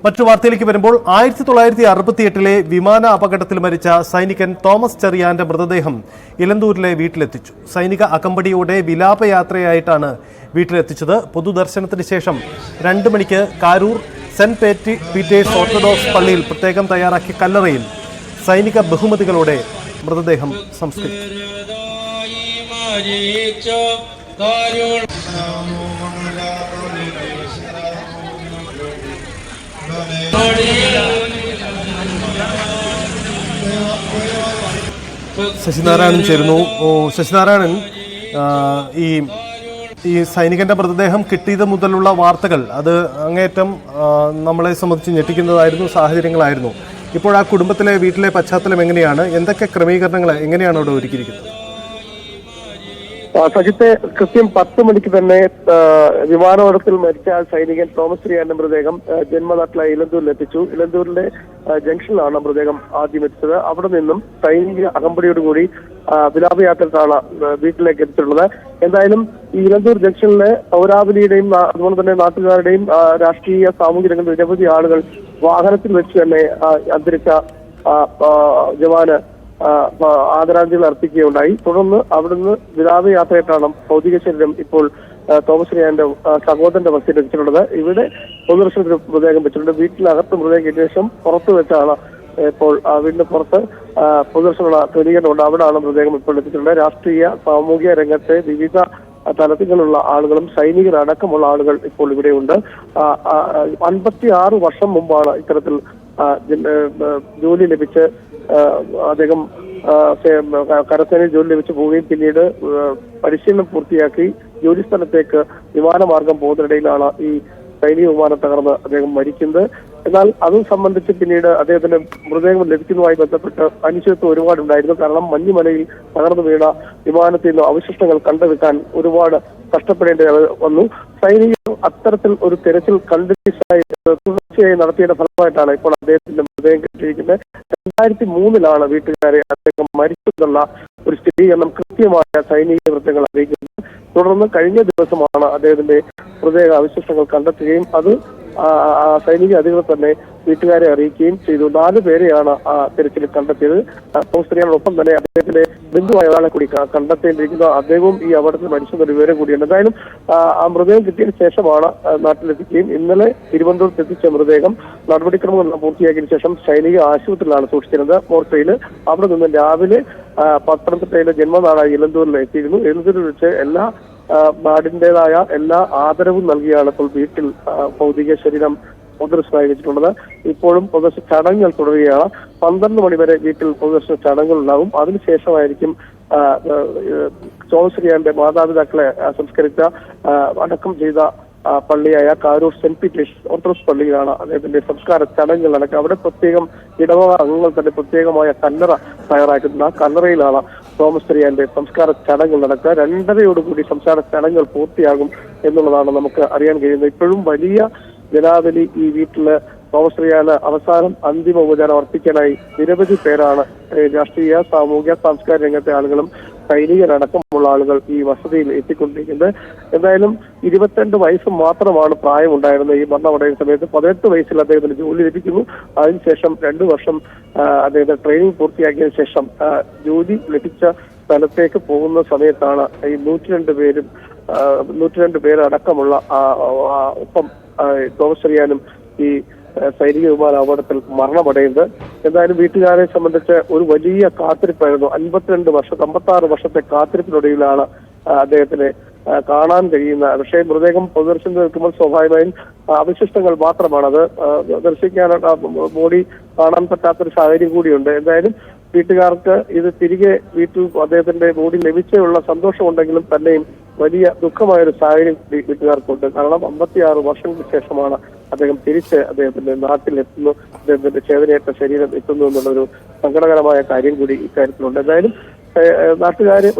മറ്റു വാർത്തയിലേക്ക് വരുമ്പോൾ 1968 വിമാന അപകടത്തിൽ മരിച്ച സൈനികൻ തോമസ് ചെറിയാന്റെ മൃതദേഹം ഇലന്തൂരിലെ വീട്ടിലെത്തിച്ചു. സൈനിക അകമ്പടിയോടെ വിലാപയാത്രയായിട്ടാണ് വീട്ടിലെത്തിച്ചത്. പൊതുദർശനത്തിന് ശേഷം 2 മണിക്ക് കാരൂർ സെന്റ് പീറ്റേഴ്സ് ഓർത്തഡോക്സ് പള്ളിയിൽ പ്രത്യേകം തയ്യാറാക്കിയ കല്ലറയിൽ സൈനിക ബഹുമതികളോടെ മൃതദേഹം സംസ്കരിച്ചു. ശശിനാരായണൻ ചേരുന്നു. ശശിനാരായണൻ, ഈ സൈനികന്റെ മൃതദേഹം കിട്ടിയത് മുതലുള്ള വാർത്തകൾ അത് അങ്ങേയറ്റം നമ്മളെ സംബന്ധിച്ച് ഞെട്ടിക്കുന്നതായിരുന്നു, സാഹചര്യങ്ങളായിരുന്നു. ഇപ്പോൾ ആ കുടുംബത്തിലെ വീട്ടിലെ പശ്ചാത്തലം എങ്ങനെയാണ്? എന്തൊക്കെ ക്രമീകരണങ്ങൾ എങ്ങനെയാണ് അവിടെ ഒരുക്കിയിരിക്കുന്നത്? സജിത്തെ, കൃത്യം 10 മണിക്ക് തന്നെ വിമാനാപകടത്തിൽ മരിച്ച സൈനികൻ തോമസ് ചെറിയാന്റെ മൃതദേഹം ജന്മനാട്ടിലായ ഇലന്തൂരിൽ എത്തിച്ചു. ഇലന്തൂരിലെ ജംഗ്ഷനിലാണ് മൃതദേഹം ആദ്യം എത്തിച്ചത്. അവിടെ നിന്നും സൈനിക അകമ്പടിയോടുകൂടി വിലാപയാത്രക്കാണ് വീട്ടിലേക്ക് എത്തിച്ചിട്ടുള്ളത്. എന്തായാലും ഈ ഇലന്തൂർ ജംഗ്ഷനിലെ പൗരാവലിയുടെയും അതുപോലെ തന്നെ നാട്ടുകാരുടെയും രാഷ്ട്രീയ സാമൂഹിക രംഗത്ത് നിരവധി ആളുകൾ വാഹനത്തിൽ വെച്ച് തന്നെ അന്തരിച്ച ജവാന് ആദരാഞ്ജലി അർപ്പിക്കുകയുണ്ടായി. തുടർന്ന് അവിടുന്ന് വിലാപയാത്രയായിട്ടാണ് ഭൗതിക ശരീരം ഇപ്പോൾ തോമസ് ചെറിയാന്റെ സഹോദരന്റെ വസതിയിൽ എത്തിച്ചിട്ടുള്ളത്. ഇവിടെ പൊതുദർശനത്തിന് മൃതദേഹം വെച്ചിട്ടുണ്ട്. വീട്ടിനകത്ത് മൃതദേഹം കിട്ടിയ ശേഷം പുറത്ത് വെച്ചാണ് ഇപ്പോൾ വീടിന് പുറത്ത് പൊതുദർശനമുള്ള ക്രമീകരണമുണ്ട്. അവിടെയാണ് മൃതദേഹം ഇപ്പോൾ എത്തിച്ചിട്ടുണ്ട്. രാഷ്ട്രീയ സാമൂഹിക രംഗത്തെ വിവിധ തലത്തിലുള്ള ആളുകളും സൈനികരടക്കമുള്ള ആളുകൾ ഇപ്പോൾ ഇവിടെയുണ്ട്. 56 വർഷം മുമ്പാണ് ഇത്തരത്തിൽ ജോലി ലഭിച്ച് അദ്ദേഹം കരസേനയിൽ ജോലി ലഭിച്ചു പോവുകയും പിന്നീട് പരിശീലനം പൂർത്തിയാക്കി ജോലി സ്ഥലത്തേക്ക് വിമാനമാർഗം പോകുന്നതിനിടയിലാണ് ഈ സൈനിക വിമാനം തകർന്ന് അദ്ദേഹം മരിക്കുന്നത്. എന്നാൽ അതും സംബന്ധിച്ച് പിന്നീട് അദ്ദേഹത്തിന്റെ മൃതദേഹം ലഭിക്കുന്നതുമായി ബന്ധപ്പെട്ട് അനിശ്ചിതത്വം ഒരുപാടുണ്ടായിരുന്നു. കാരണം മഞ്ഞുമലയിൽ തകർന്നു വീണ വിമാനത്തിൽ നിന്ന് അവശിഷ്ടങ്ങൾ കണ്ടെടുക്കാൻ ഒരുപാട് കഷ്ടപ്പെടേണ്ടി വന്നു. സൈനികർ അത്തരത്തിൽ ഒരു തെരച്ചിൽ തുടർച്ചയായി നടത്തിയതിന്റെ ഫലമായിട്ടാണ് ഇപ്പോൾ അദ്ദേഹത്തിന്റെ മൃതദേഹം കിട്ടിയിരിക്കുന്നത്. 2003 വീട്ടുകാരെ അദ്ദേഹം മരിച്ചെന്നുള്ള ഒരു സ്ഥിരീകരണം കൃത്യമായ സൈനിക വൃത്തങ്ങൾ അറിയിക്കുന്നത്. തുടർന്ന് കഴിഞ്ഞ ദിവസമാണ് അദ്ദേഹത്തിന്റെ മൃതദേഹ അവശിഷ്ടങ്ങൾ കണ്ടെത്തുകയും അത് സൈനിക അധികൃതർ തന്നെ വീട്ടുകാരെ അറിയിക്കുകയും ചെയ്തു. 4 പേരെയാണ് തെരച്ചിൽ കണ്ടെത്തിയത്. തോമസ് ചെറിയാനോടൊപ്പം തന്നെ അദ്ദേഹത്തിന്റെ ബന്ധുവായ ഒരാളെ കൂടി കണ്ടെത്തേണ്ടിയിരിക്കുന്നു. അദ്ദേഹവും ഈ അപകടത്തിൽ മരിച്ചെന്നൊരു വിവരം കൂടിയുണ്ട്. എന്തായാലും ആ മൃതദേഹം കിട്ടിയതിനു ശേഷമാണ് നാട്ടിലെത്തിക്കുകയും ഇന്നലെ തിരുവനന്തപുരത്ത് എത്തിച്ച മൃതദേഹം നടപടിക്രമങ്ങളെല്ലാം പൂർത്തിയാക്കിയതിനു ശേഷം സൈനിക ആശുപത്രിയിലാണ് സൂക്ഷിച്ചിരുന്നത്, മോർച്ചയിൽ. അവിടെ നിന്ന് രാവിലെ പത്തനംതിട്ടയിലെ ജന്മനാടായ ഇലന്തൂരിൽ എത്തിയിരുന്നു. ഇലന്തൂരിൽ വെച്ച് എല്ലാ നാടിന്റേതായ എല്ലാ ആദരവും നൽകിയാണ് ഇപ്പോൾ വീട്ടിൽ ഭൗതിക ശരീരം പൊതുദർശനമായി വെച്ചിട്ടുള്ളത്. ഇപ്പോഴും പൊതുദർശന ചടങ്ങുകൾ തുടരുകയാണ്. 12 മണി വരെ വീട്ടിൽ പൊതുദർശന ചടങ്ങുകൾ ഉണ്ടാകും. അതിനുശേഷമായിരിക്കും തോമസ് ചെറിയാന്റെ മാതാപിതാക്കളെ സംസ്കരിച്ച അടക്കം ചെയ്ത പള്ളിയായ കാരൂർ സെന്റ് പീറ്റേഴ്സ് ഓർത്തഡോക്സ് പള്ളിയിലാണ് അദ്ദേഹത്തിന്റെ സംസ്കാര ചടങ്ങുകൾ നടക്കുക. അവിടെ പ്രത്യേകം ഇടവക അംഗങ്ങൾ തന്നെ പ്രത്യേകമായ കല്ലറ തയ്യാറാക്കുന്ന കല്ലറയിലാണ് തോമസ് ചെറിയാന്റെ സംസ്കാര ചടങ്ങുകൾ നടക്കുക. 2:30 സംസ്കാര ചടങ്ങുകൾ പൂർത്തിയാകും എന്നുള്ളതാണ് നമുക്ക് അറിയാൻ കഴിയുന്നത്. ഇപ്പോഴും വലിയ ജനാവലി ഈ വീട്ടില് തോമസ് ചെറിയാന് അവസാനം അന്തിമ ഉപചാരം അർപ്പിക്കാനായി നിരവധി പേരാണ് രാഷ്ട്രീയ സാമൂഹ്യ സാംസ്കാരിക രംഗത്തെ ആളുകളും സൈനികരടക്കമുള്ള ആളുകൾ ഈ വസതിയിൽ എത്തിക്കൊണ്ടിരിക്കുന്നത്. എന്തായാലും 22 വയസ്സ് മാത്രമാണ് പ്രായമുണ്ടായിരുന്നത് ഈ മരണമടയുന്ന സമയത്ത്. 18 വയസ്സിൽ അദ്ദേഹത്തിന് ജോലി ലഭിക്കുന്നു. അതിനുശേഷം 2 വർഷം അദ്ദേഹത്തെ ട്രെയിനിങ് പൂർത്തിയാക്കിയതിനു ശേഷം ജോലി ലഭിച്ച സ്ഥലത്തേക്ക് പോകുന്ന സമയത്താണ് ഈ 102 പേരടക്കമുള്ള ഒപ്പം തോമസ് ചെറിയാനും ഈ സൈനിക വിമാന അപകടത്തിൽ മരണമടയുന്നത്. എന്തായാലും വീട്ടുകാരെ സംബന്ധിച്ച് ഒരു വലിയ കാത്തിരിപ്പായിരുന്നു. 56 വർഷത്തെ കാത്തിരിപ്പിനൊടുവിലാണ് അദ്ദേഹത്തിന് കാണാൻ കഴിയുന്ന. പക്ഷേ മൃതദേഹം പൊതുദർശനത്തിൽ നിൽക്കുമ്പോൾ സ്വാഭാവികമായും അവശിഷ്ടങ്ങൾ മാത്രമാണ്, അത് ദർശിക്കാനുള്ള ബോഡി കാണാൻ പറ്റാത്തൊരു സാഹചര്യം കൂടിയുണ്ട്. എന്തായാലും വീട്ടുകാർക്ക് ഇത് തിരികെ വീട്ടിൽ അദ്ദേഹത്തിന്റെ ബോഡി ലഭിച്ചുള്ള സന്തോഷമുണ്ടെങ്കിലും തന്നെയും വലിയ ദുഃഖമായൊരു സാഹചര്യം വീട്ടുകാർക്കുണ്ട്. കാരണം 56 വർഷങ്ങൾക്ക് ശേഷമാണ് അദ്ദേഹം തിരിച്ച് അദ്ദേഹത്തിന്റെ നാട്ടിലെത്തുന്നു, അദ്ദേഹത്തിന്റെ ചേതനയേറ്റ ശരീരം എത്തുന്നു എന്നുള്ളൊരു സങ്കടകരമായ കാര്യം കൂടി ഇക്കാര്യത്തിലുണ്ട്. എന്തായാലും നാട്ടുകാര്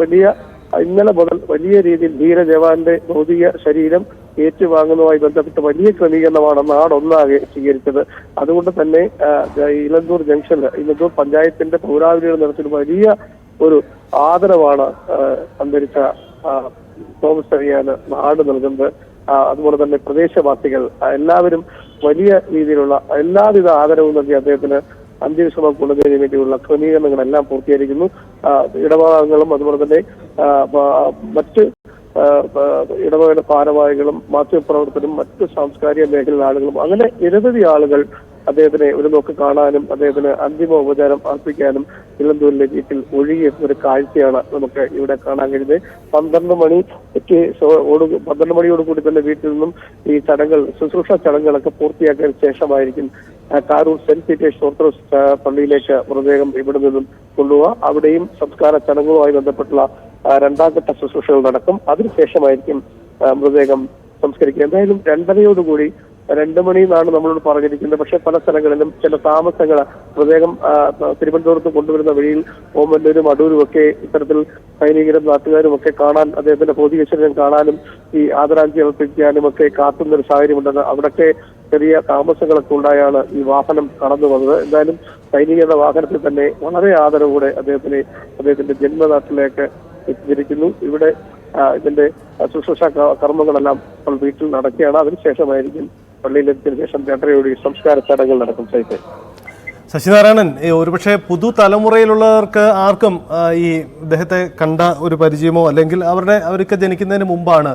ഇന്നലെ മുതൽ വലിയ രീതിയിൽ ധീര ജവാന്റെ ഭൗതിക ശരീരം ഏറ്റുവാങ്ങുന്നതുമായി ബന്ധപ്പെട്ട് വലിയ ക്രമീകരണമാണ് നാടൊന്നാകെ സ്വീകരിച്ചത്. അതുകൊണ്ട് തന്നെ ഇലന്തൂർ ജംഗ്ഷനിൽ ഇലന്തൂർ പഞ്ചായത്തിന്റെ പൗരാവലിയുടെ നേതൃത്വത്തിൽ വലിയ ഒരു ആദരവാണ് അന്തരിച്ച തോമസ് ചെറിയാന് നാട് നൽകുന്നത്. അതുപോലെ തന്നെ പ്രദേശവാസികൾ എല്ലാവരും വലിയ രീതിയിലുള്ള എല്ലാവിധ ആദരവും നൽകി അദ്ദേഹത്തിന് അന്ത്യവിശ്രമം കൊള്ളുന്നതിന് വേണ്ടിയുള്ള ക്രമീകരണങ്ങളെല്ലാം പൂർത്തീകരിക്കുന്നു. ഇടവകകളും അതുപോലെ തന്നെ മറ്റ് ഇടവകയുടെ ഭാരവാഹികളും മാധ്യമപ്രവർത്തകരും മറ്റ് സാംസ്കാരിക മേഖലയിലെ ആളുകളും അങ്ങനെ നിരവധി ആളുകൾ അദ്ദേഹത്തിനെ ഒരു നോക്ക് കാണാനും അദ്ദേഹത്തിന് അന്തിമ ഉപചാരം അർപ്പിക്കാനും ഇലന്തൂരിലെ വീട്ടിൽ ഒഴുകിയെത്തുന്ന ഒരു കാഴ്ചയാണ് നമുക്ക് ഇവിടെ കാണാൻ കഴിയുന്നത്. 12 മണിയോടുകൂടി തന്നെ വീട്ടിൽ നിന്നും ഈ ശുശ്രൂഷ ചടങ്ങുകളൊക്കെ പൂർത്തിയാക്കിയ ശേഷമായിരിക്കും കാരൂർ സെന്റ് പീറ്റേഴ്സ് ഓർത്തഡോക്സ് പള്ളിയിലേക്ക് മൃതദേഹം ഇവിടെ നിന്നും കൊണ്ടുപോവുക. അവിടെയും സംസ്കാര ചടങ്ങുകളുമായി ബന്ധപ്പെട്ടുള്ള 2ാം ഘട്ട ശുശ്രൂഷകൾ നടക്കും. അതിനുശേഷമായിരിക്കും മൃതദേഹം സംസ്കരിക്കുക. എന്തായാലും 2:30 2 മണി എന്നാണ് നമ്മളോട് പറഞ്ഞിരിക്കുന്നത്. പക്ഷെ പല സ്ഥലങ്ങളിലും ചില താമസങ്ങൾ മൃതദേഹം തിരുവനന്തപുരത്ത് കൊണ്ടുവരുന്ന വഴിയിൽ ഓമല്ലൂരും അടൂരും ഒക്കെ ഇത്തരത്തിൽ സൈനികരും നാട്ടുകാരും ഒക്കെ കാണാൻ അദ്ദേഹത്തിന്റെ ഭൗതിക ശരീരം കാണാനും ഈ ആദരാഞ്ജലി അർപ്പിക്കാനും ഒക്കെ കാത്തുന്ന ഒരു സാഹചര്യമുണ്ടെന്ന് അവിടൊക്കെ ചെറിയ താമസങ്ങളൊക്കെ ഉണ്ടായാണ് ഈ വാഹനം കടന്നു വന്നത്. എന്തായാലും സൈനികരുടെ വാഹനത്തിൽ തന്നെ വളരെ ആദരവോടെ അദ്ദേഹത്തിന്റെ ജന്മനാട്ടിലേക്ക് എത്തിച്ചിരിക്കുന്നു. ഇവിടെ ഇതിന്റെ ശുശ്രൂഷ കർമ്മങ്ങളെല്ലാം ഇപ്പോൾ വീട്ടിൽ നടക്കുകയാണ്. അതിനുശേഷമായിരിക്കും പള്ളിയിലെത്തിയതിനു ശേഷം 2:30 സംസ്കാര ചടങ്ങുകൾ നടക്കും. ശശിനാരായണൻ, ഒരുപക്ഷെ പുതുതലമുറയിലുള്ളവർക്ക് ആർക്കും ഈ ഇദ്ദേഹത്തെ കണ്ട ഒരു പരിചയമോ അല്ലെങ്കിൽ അവർക്ക് ജനിക്കുന്നതിന് മുമ്പാണ്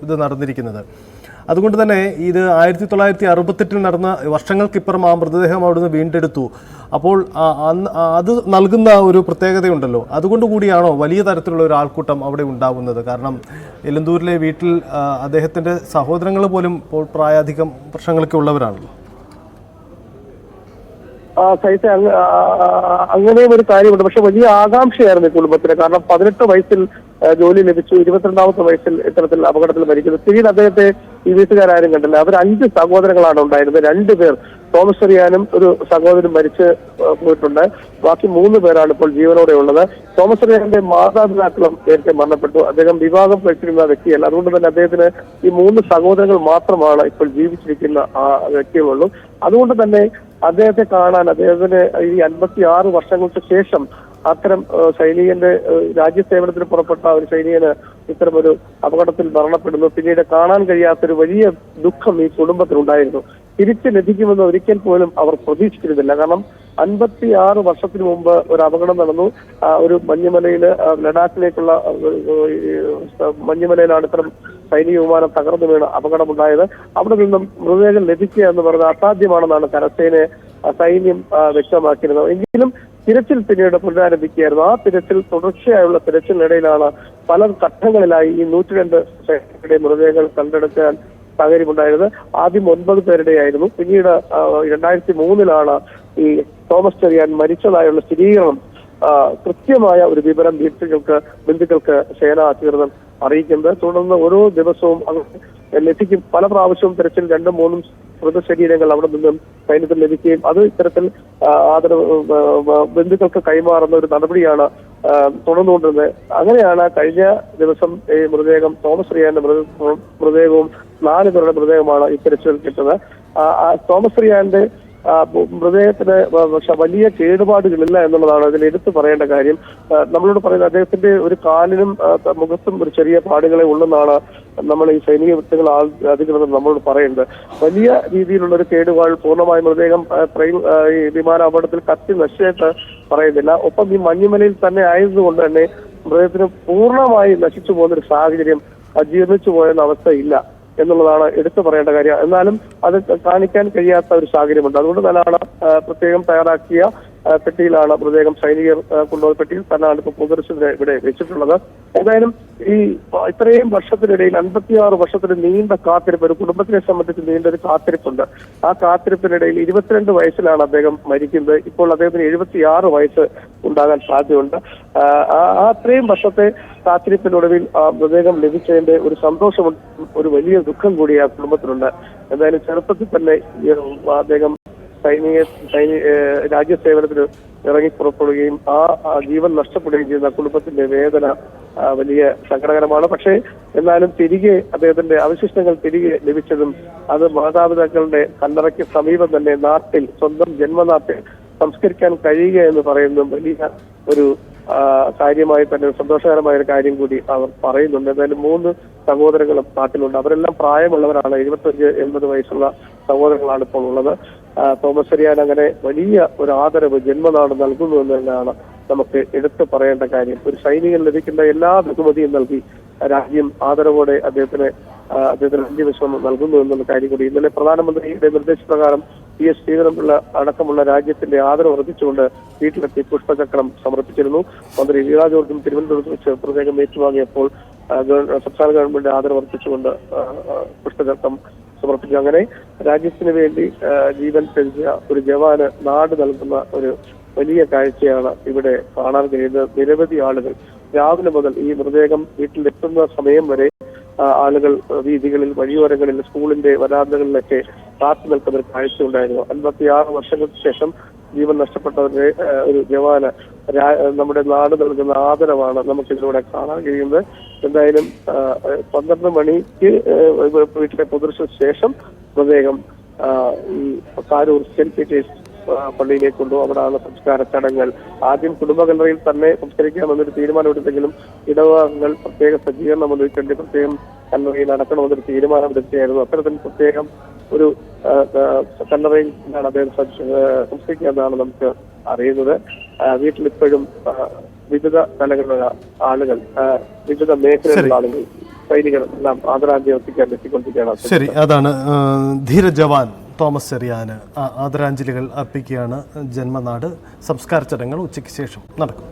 ഇത് നടന്നിരിക്കുന്നത്. അതുകൊണ്ട് തന്നെ ഇത് 1968 നടന്ന വർഷങ്ങൾക്കിപ്പുറം ആ മൃതദേഹം അവിടുന്ന് വീണ്ടെടുത്തു. അപ്പോൾ അത് നൽകുന്ന ഒരു പ്രത്യേകതയുണ്ടല്ലോ, അതുകൊണ്ട് കൂടിയാണോ വലിയ തരത്തിലുള്ള ഒരു ആൾക്കൂട്ടം അവിടെ ഉണ്ടാകുന്നത്? കാരണം ഇലന്തൂരിലെ വീട്ടിൽ അദ്ദേഹത്തിൻ്റെ സഹോദരങ്ങൾ പോലും ഇപ്പോൾ പ്രായാധികം വർഷങ്ങളൊക്കെ ഉള്ളവരാണല്ലോ. അങ്ങനെയും ഒരു കാര്യമുണ്ട്. പക്ഷെ വലിയ ആകാംക്ഷയായിരുന്നു ഈ കുടുംബത്തിന്. കാരണം 18 വയസ്സിൽ ജോലി ലഭിച്ചു, 22ാമത്തെ വയസ്സിൽ ഇത്തരത്തിൽ അപകടത്തിൽ മരിക്കുന്നു. പിന്നീട് അദ്ദേഹത്തെ ഈ വീട്ടുകാരും കണ്ടില്ല. അവർ 5 സഹോദരങ്ങളാണ് ഉണ്ടായിരുന്നത്. 2 പേർ, തോമസ് ചെറിയാനും ഒരു സഹോദരൻ മരിച്ച് പോയിട്ടുണ്ട്. ബാക്കി 3 പേരാണ് ഇപ്പോൾ ജീവനോടെ ഉള്ളത്. തോമസ് ചെറിയാന്റെ മാതാപിതാക്കളും നേരത്തെ മരണപ്പെട്ടു. അദ്ദേഹം വിവാഹം കഴിച്ചിരുന്ന വ്യക്തിയല്ല. അതുകൊണ്ട് തന്നെ അദ്ദേഹത്തിന് ഈ 3 സഹോദരങ്ങൾ മാത്രമാണ് ഇപ്പോൾ ജീവിച്ചിരിക്കുന്ന വ്യക്തികളുള്ളൂ. അതുകൊണ്ട് തന്നെ അദ്ദേഹത്തെ കാണാൻ അദ്ദേഹത്തിന് ഈ 56 വർഷങ്ങൾക്ക് ശേഷം അത്തരം സൈനികന്റെ രാജ്യസേവനത്തിന് പുറപ്പെട്ട ഒരു സൈനികന് ഇത്തരം ഒരു അപകടത്തിൽ മരണപ്പെടുന്നു. പിന്നീട് കാണാൻ കഴിയാത്തൊരു വലിയ ദുഃഖം ഈ കുടുംബത്തിനുണ്ടായിരുന്നു. തിരിച്ചു ലഭിക്കുമെന്ന് ഒരിക്കൽ പോലും അവർ പ്രതീക്ഷിച്ചിരുന്നില്ല. കാരണം 56 വർഷത്തിന് മുമ്പ് ഒരു അപകടം നടന്നു. ഒരു മഞ്ഞുമലയില് ലഡാക്കിലേക്കുള്ള മഞ്ഞുമലയിലാണ് ഇത്തരം സൈനിക വിമാനം തകർന്നു വീണ് അപകടമുണ്ടായത്. അവിടെ നിന്നും മൃതദേഹം ലഭിക്കുക എന്ന് പറഞ്ഞാൽ അസാധ്യമാണെന്നാണ് സൈന്യം വ്യക്തമാക്കിയിരുന്നത്. എങ്കിലും തിരച്ചിൽ പിന്നീട് പുനരാരംഭിക്കുകയായിരുന്നു. ആ തുടർച്ചയായുള്ള തിരച്ചിലിനിടയിലാണ് പല ഘട്ടങ്ങളിലായി ഈ 102 സൈനികരുടെ മൃതദേഹങ്ങൾ കണ്ടെടുക്കാൻ സാഹചര്യമുണ്ടായത്. ആദ്യം 9 പേരുടെയായിരുന്നു. പിന്നീട് 2003 ഈ തോമസ് ചെറിയാൻ മരിച്ചതായുള്ള സ്ഥിരീകരണം കൃത്യമായ ഒരു വിവരം ബന്ധുക്കൾക്ക് സേനാ അധികൃതർ അറിയിക്കുന്നത്. തുടർന്ന് ഓരോ ദിവസവും ലഭിക്കും. പല പ്രാവശ്യവും തിരച്ചിൽ 2-3 മൃതശരീരങ്ങൾ അവിടെ നിന്നും സൈന്യത്തിൽ ലഭിക്കുകയും അത് ഇത്തരത്തിൽ ബന്ധുക്കൾക്ക് കൈമാറുന്ന ഒരു നടപടിയാണ് തുടർന്നുകൊണ്ടിരുന്നത്. അങ്ങനെയാണ് കഴിഞ്ഞ ദിവസം ഈ മൃതദേഹം തോമസ് റിയാന്റെ മൃതദേഹവും 4 പേരുടെ മൃതദേഹമാണ് ഈ തിരച്ചിൽ കിട്ടുന്നത്. തോമസ് റിയാന്റെ മൃതദേഹത്തിന് വലിയ കേടുപാടുകളില്ല എന്നുള്ളതാണ് അതിൽ എടുത്തു പറയേണ്ട കാര്യം. നമ്മളോട് പറയുന്നത് അദ്ദേഹത്തിന്റെ ഒരു കാലിനും മുഖത്തും ഒരു ചെറിയ പാടുകളെ ഉള്ളെന്നാണ് നമ്മൾ ഈ സൈനിക വൃത്തങ്ങൾ അധികൃതർ നമ്മളോട് പറയുന്നത്. വലിയ രീതിയിലുള്ള ഒരു കേടുപാട് പൂർണ്ണമായ മൃതദേഹം ഈ വിമാനാപകടത്തിൽ കത്തി നശിച്ചായിട്ട് പറയുന്നില്ല. ഒപ്പം ഈ മഞ്ഞുമലയിൽ തന്നെ ആയതുകൊണ്ട് തന്നെ മൃതദേഹത്തിന് പൂർണ്ണമായി നശിച്ചു പോകുന്ന ഒരു സാഹചര്യം, ജീർണിച്ചു പോയെന്ന അവസ്ഥയില്ല എന്നുള്ളതാണ് എടുത്തു പറയേണ്ട കാര്യം. എന്നാലും അത് കാണിക്കാൻ കഴിയാത്ത ഒരു സാഹചര്യമുണ്ട്. അതുകൊണ്ട് തന്നെയാണ് പ്രത്യേകം തയ്യാറാക്കിയ പെട്ടിയിലാണ് മൃതദേഹം സൈനികർ കൊണ്ടുപോയ പെട്ടിയിൽ തന്നെയാണ് ഇപ്പോൾ പൊതുദർശനത്തിന് ഇവിടെ വെച്ചിട്ടുള്ളത്. എന്തായാലും ഈ ഇത്രയും വർഷത്തിനിടയിൽ 56 വർഷത്തിന് നീണ്ട കാത്തിരിപ്പ്, ഒരു കുടുംബത്തിനെ സംബന്ധിച്ച് നീണ്ട ഒരു കാത്തിരിപ്പുണ്ട്. ആ കാത്തിരിപ്പിനിടയിൽ 22 വയസ്സിലാണ് അദ്ദേഹം മരിക്കുന്നത്. ഇപ്പോൾ അദ്ദേഹത്തിന് 76 വയസ്സ് ഉണ്ടാകാൻ സാധ്യതയുണ്ട്. അത്രയും വർഷത്തെ കാത്തിരിപ്പിനൊടുവിൽ മൃതദേഹം ലഭിച്ചതിന്റെ ഒരു സന്തോഷമുണ്ട്, ഒരു വലിയ ദുഃഖം കൂടി ആ കുടുംബത്തിനുണ്ട്. എന്തായാലും ചെറുപ്പത്തിൽ തന്നെ അദ്ദേഹം രാജ്യസേവനത്തിന് ഇറങ്ങി പുറപ്പെടുകയും ആ ജീവൻ നഷ്ടപ്പെടുകയും ചെയ്യുന്ന കുടുംബത്തിന്റെ വേദന വലിയ സങ്കടകരമാണ്. പക്ഷേ എന്നാലും തിരികെ അദ്ദേഹത്തിന്റെ അവശിഷ്ടങ്ങൾ തിരികെ ലഭിച്ചതും അത് മാതാപിതാക്കളുടെ കല്ലറയ്ക്ക് സമീപം തന്നെ നാട്ടിൽ, സ്വന്തം ജന്മനാട്ടിൽ സംസ്കരിക്കാൻ കഴിയുക എന്ന് പറയുന്നതും വലിയ ഒരു കാര്യമായി തന്നെ സന്തോഷകരമായ ഒരു കാര്യം കൂടി അവർ പറയുന്നുണ്ട്. എന്തായാലും 3 സഹോദരങ്ങളും നാട്ടിലുണ്ട്. അവരെല്ലാം പ്രായമുള്ളവരാണ്. 75-80 വയസ്സുള്ള സഹോദരങ്ങളാണ് ഇപ്പോൾ ഉള്ളത്. തോമസ് ചെറിയാൻ അങ്ങനെ വലിയ ഒരു ആദരവ് ജന്മനാട് നൽകുന്നു എന്ന് തന്നെയാണ് നമുക്ക് എടുത്തു പറയേണ്ട കാര്യം. ഒരു സൈനികൻ ലഭിക്കുന്ന എല്ലാ ബഹുമതിയും നൽകി രാജ്യം ആദരവോടെ അദ്ദേഹത്തിന് അന്ത്യവിശ്രമം നൽകുന്നു എന്നുള്ള കാര്യം കൂടി ഇന്നലെ പ്രധാനമന്ത്രിയുടെ നിർദ്ദേശപ്രകാരം PS ശ്രീധരൻപിള്ള അടക്കമുള്ള രാജ്യത്തിന്റെ ആദരവ് വർദ്ധിച്ചുകൊണ്ട് വീട്ടിലെത്തി പുഷ്പചക്രം സമർപ്പിച്ചിരുന്നു. മന്ത്രി വീണ ജോർജും തിരുവനന്തപുരത്ത് വെച്ച് പ്രത്യേകം ഏറ്റുവാങ്ങിയപ്പോൾ സംസ്ഥാന ഗവൺമെന്റ് ആദരവ് വർദ്ധിച്ചുകൊണ്ട് പുഷ്പചക്രം സമർപ്പിച്ചു. അങ്ങനെ രാജ്യത്തിന് വേണ്ടി ജീവൻ ത്യജിച്ച ഒരു ജവാന് നാട് നൽകുന്ന ഒരു വലിയ കാഴ്ചയാണ് ഇവിടെ കാണാൻ കഴിയുന്നത്. നിരവധി ആളുകൾ രാവിലെ മുതൽ ഈ മൃതദേഹം വീട്ടിലെത്തുന്ന സമയം വരെ ആളുകൾ വീതികളിൽ, വഴിയോരങ്ങളിൽ, സ്കൂളിന്റെ വരാന്തകളിലൊക്കെ കാത്തു നിൽക്കുന്ന ഒരു കാഴ്ച ഉണ്ടായിരുന്നു. 56 വർഷങ്ങൾക്ക് ശേഷം ജീവൻ നഷ്ടപ്പെട്ടവരുടെ ഒരു ജവാന് നമ്മുടെ നാട് നൽകുന്ന ആദരവാണ് നമുക്കിതിലൂടെ കാണാൻ കഴിയുന്നത്. എന്തായാലും 12 മണിക്ക് വീട്ടിലെ പൊതുദർശനത്തിന് ശേഷം മൃതദേഹം ഈ കാരൂർ സെന്റ് പീറ്റേഴ്സ് പള്ളിയിലേക്ക് കൊണ്ടുപോകും. അവിടെയാണ് സംസ്കാര ചടങ്ങുകൾ. ആദ്യം കുടുംബകല്ലറയിൽ തന്നെ സംസ്കരിക്കാമെന്നൊരു തീരുമാനമെടുത്തെങ്കിലും ഇടവകകൾ പ്രത്യേക സജ്ജീകരണം ഒരുക്കേണ്ടി പ്രത്യേകം കല്ലറയിൽ അടക്കണമെന്നൊരു തീരുമാനമെടുക്കുകയായിരുന്നു. അത്തരത്തിൽ പ്രത്യേകം ഒരു കല്ലറയിൽ അദ്ദേഹം സംസ്കരിക്കാമെന്നാണ് നമുക്ക് അറിയുന്നത്. വീട്ടിലിപ്പോഴും വിവിധ തലങ്ങളിലുള്ള ആളുകൾ, വിവിധ മേഖലയിലുള്ള ആളുകൾ, സൈനികർ എല്ലാം ആദരാഞ്ജലി അർപ്പിക്കാൻ എത്തിക്കൊണ്ടിരിക്കുകയാണ്. ശരി, അതാണ് ധീര ജവാൻ തോമസ് ചെറിയാന് ആദരാഞ്ജലികൾ അർപ്പിക്കുകയാണ് ജന്മനാട്. സംസ്കാര ചടങ്ങുകൾ ഉച്ചയ്ക്ക് ശേഷം നടക്കും.